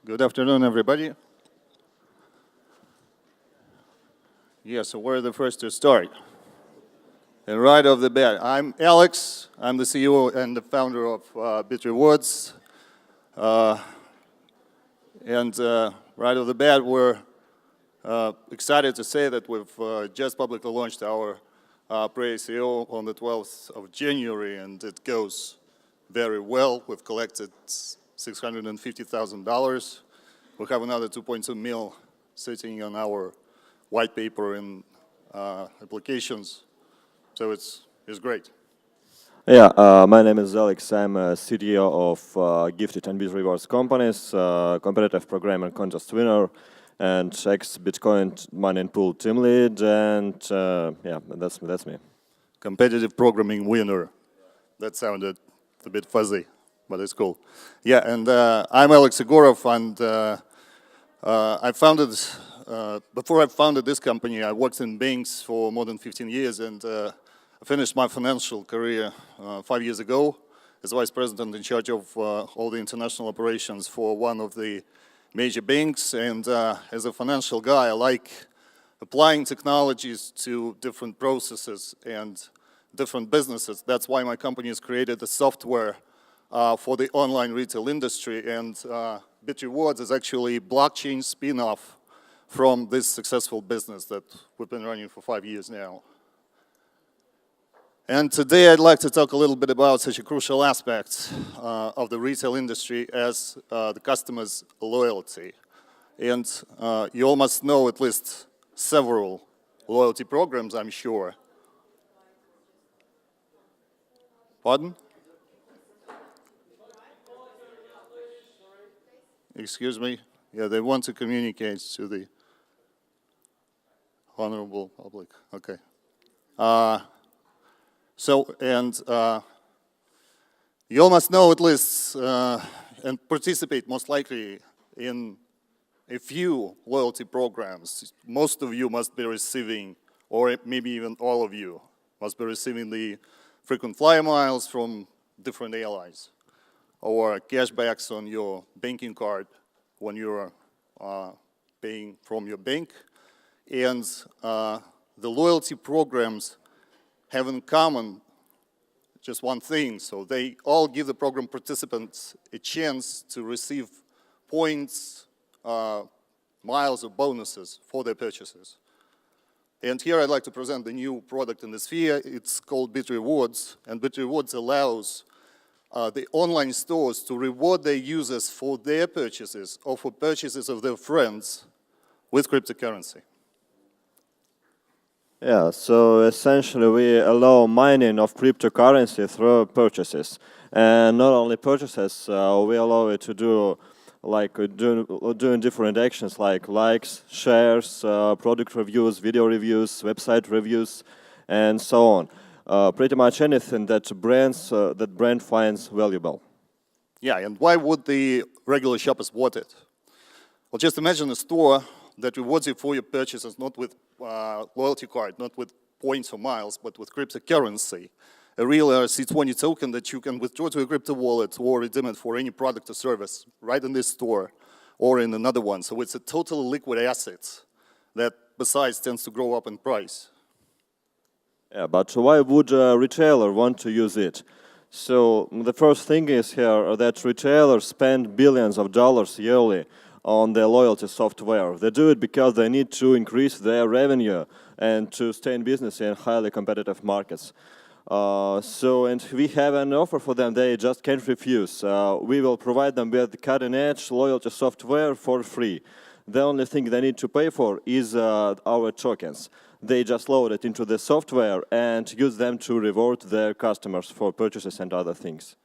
Good afternoon, everybody. Yeah, so we're the first to start. And right off the bat, I'm Alex. I'm the CEO and the founder of BitRewards. Right off the bat, we're excited to say that we've just publicly launched our pre-ICO on the 12th of January, and it goes very well. We've collected $650,000. We have another 2.2 mil sitting on our white paper and applications, so it's great. Yeah, my name is Alex. I'm a CTO of Gifted and BitRewards companies, competitive programmer contest winner, and ex-Bitcoin mining pool team lead, and yeah, that's me. Competitive programming winner. That sounded a bit fuzzy, but it's cool. Yeah, and I'm Alex Egorov, and before I founded this company, I worked in banks for more than 15 years, and I finished my financial career 5 years ago as vice president in charge of all the international operations for one of the major banks. And as a financial guy, I like applying technologies to different processes and different businesses. That's why my company has created a software for the online retail industry, and BitRewards is actually a blockchain spin-off from this successful business that we've been running for 5 years now. And today I'd like to talk a little bit about such a crucial aspect of the retail industry as the customer's loyalty. And you all must know at least several loyalty programs, I'm sure. Pardon? Excuse me? Yeah, they want to communicate to the honorable public. Okay. You all must know at least and participate most likely in a few loyalty programs. Most of you must be receiving, or maybe even all of you, must be receiving the frequent flyer miles from different airlines, or cashbacks on your banking card when you're paying from your bank. And the loyalty programs have in common just one thing. So they all give the program participants a chance to receive points, miles, or bonuses for their purchases. And here I'd like to present the new product in the sphere. It's called BitRewards, and BitRewards allows the online stores to reward their users for their purchases or for purchases of their friends with cryptocurrency. Yeah, so essentially we allow mining of cryptocurrency through purchases. And not only purchases, we allow it to do doing different actions like likes, shares, product reviews, video reviews, website reviews, and so on. Pretty much anything that brand finds valuable. Yeah, and why would the regular shoppers want it? Well, just imagine a store that rewards you for your purchases, not with loyalty card, not with points or miles, but with cryptocurrency. A real ERC20 token that you can withdraw to a crypto wallet or redeem it for any product or service right in this store or in another one. So it's a totally liquid asset that besides tends to grow up in price. Yeah, but why would a retailer want to use it? So the first thing is here that retailers spend billions of dollars yearly on their loyalty software. They do it because they need to increase their revenue and to stay in business in highly competitive markets. And we have an offer for them they just can't refuse. We will provide them with cutting-edge loyalty software for free. The only thing they need to pay for is our tokens. They just load it into the software and use them to reward their customers for purchases and other things.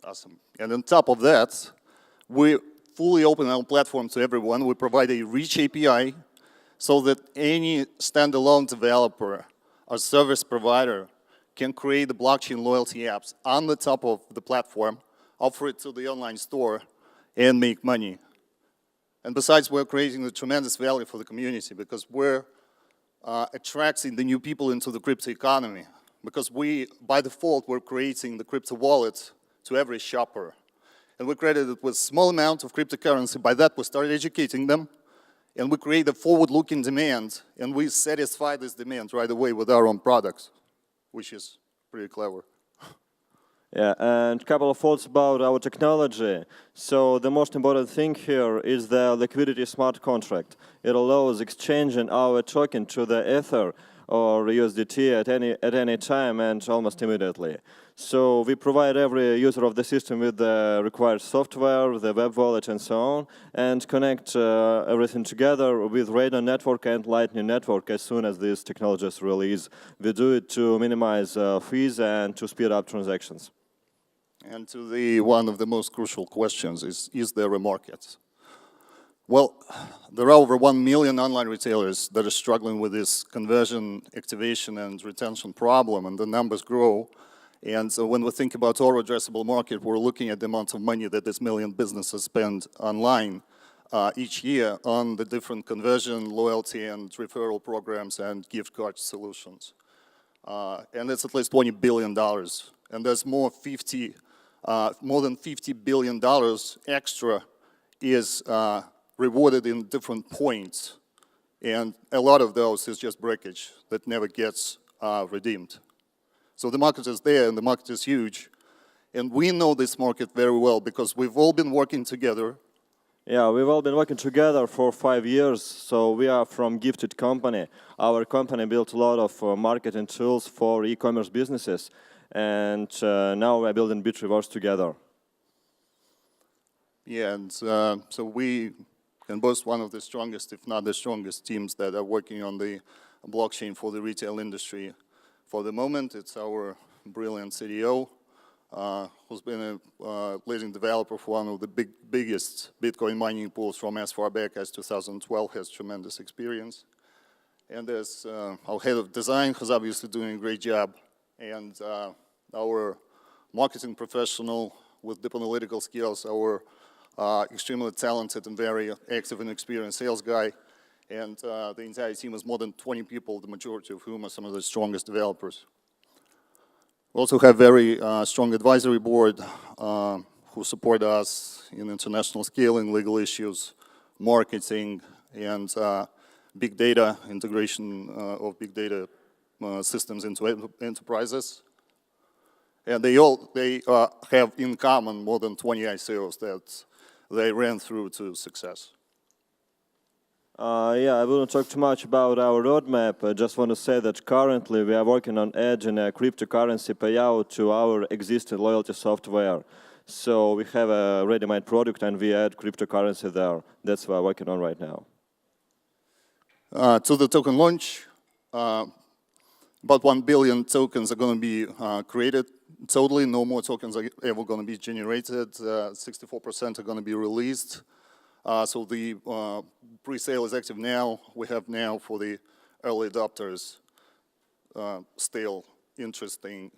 Awesome. And on top of that, we fully open our platform to everyone. We provide a rich API so that any standalone developer or service provider can create the blockchain loyalty apps on the top of the platform, offer it to the online store, and make money. And besides, we're creating a tremendous value for the community because we're attracting the new people into the crypto economy. Because by default, we're creating the crypto wallet to every shopper. and we credited with small amount of cryptocurrency. By that, we started educating them, and we create a forward-looking demand, and we satisfy this demand right away with our own products, which is pretty clever. Yeah, and a couple of thoughts about our technology. So the most important thing here is the liquidity smart contract. It allows exchanging our token to the Ether or USDT at any time and almost immediately. So we provide every user of the system with the required software, the web wallet, and so on, and connect everything together with Radon network and Lightning network as soon as these technologies release. We do it to minimize fees and to speed up transactions. And to the one of the most crucial questions is there a market? Well, there are over 1 million online retailers that are struggling with this conversion, activation, and retention problem, and the numbers grow. And so when we think about our addressable market, we're looking at the amount of money that this million businesses spend online each year on the different conversion, loyalty, and referral programs and gift card solutions. And it's at least $20 billion. And there's more than $50 billion extra is rewarded in different points. And a lot of those is just breakage that never gets redeemed. So the market is there, and the market is huge. And we know this market very well because we've all been working together. Yeah, we've all been working together for 5 years. So we are from Gifted Company. Our company built a lot of marketing tools for e-commerce businesses. And now we're building BitRewards together. Yeah, and so we can boast one of the strongest, if not the strongest, teams that are working on the blockchain for the retail industry. For the moment, it's our brilliant CDO, who's been a leading developer for one of the biggest Bitcoin mining pools from as far back as 2012, has tremendous experience. And there's our head of design, who's obviously doing a great job. And our marketing professional with deep analytical skills, our extremely talented and very active and experienced sales guy, and the entire team is more than 20 people, the majority of whom are some of the strongest developers. We also have very strong advisory board who support us in international scaling, legal issues, marketing, and big data, integration of big data systems into enterprises. And they have in common more than 20 ICOs that they ran through to success. Yeah, I wouldn't talk too much about our roadmap. I just want to say that currently we are working on adding a cryptocurrency payout to our existing loyalty software. So we have a ready-made product and we add cryptocurrency there. That's what we're working on right now. To the token launch, about 1 billion tokens are going to be created totally. No more tokens are ever going to be generated. 64% are going to be released. So the pre-sale is active now. We have now for the early adopters still interesting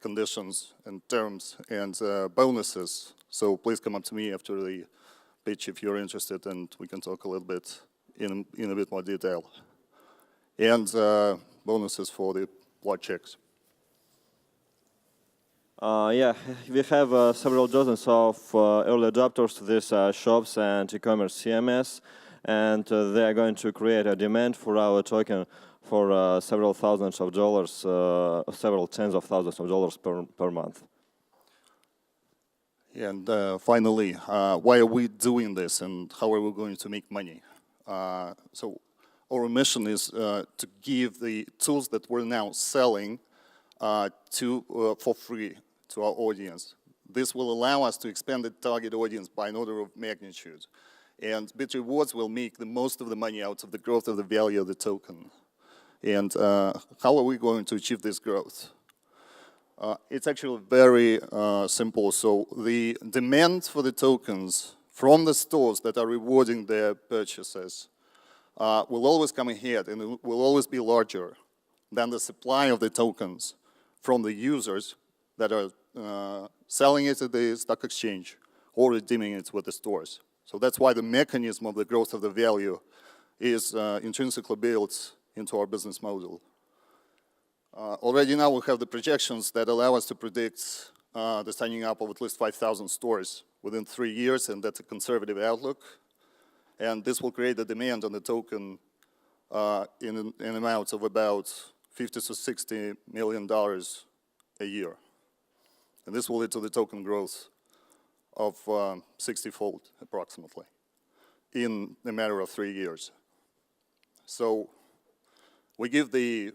conditions and terms and bonuses. So please come up to me after the pitch if you're interested, and we can talk a little bit in a bit more detail. And bonuses for the blood checks. Yeah, we have several dozens of early adopters to these shops and e-commerce CMS, and they are going to create a demand for our token for several thousands of dollars, several tens of thousands of dollars per month. And finally, why are we doing this and how are we going to make money? So our mission is to give the tools that we're now selling for free to our audience. This will allow us to expand the target audience by an order of magnitude. And BitRewards will make the most of the money out of the growth of the value of the token. And how are we going to achieve this growth? It's actually very simple. So the demand for the tokens from the stores that are rewarding their purchases will always come ahead, and it will always be larger than the supply of the tokens from the users that are selling it at the stock exchange or redeeming it with the stores. So that's why the mechanism of the growth of the value is intrinsically built into our business model. Already now we have the projections that allow us to predict the signing up of at least 5,000 stores within 3 years, and that's a conservative outlook. And this will create a demand on the token in amounts of about $50 to $60 million a year. And this will lead to the token growth of 60-fold approximately in a matter of 3 years. So we give the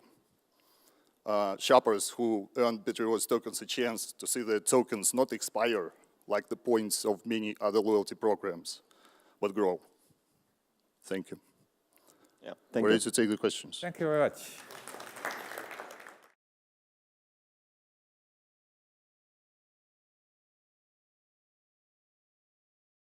shoppers who earn BitRewards tokens a chance to see their tokens not expire like the points of many other loyalty programs, but grow. Thank you. Yeah, thank We're you. ready to take the questions. Thank you very much.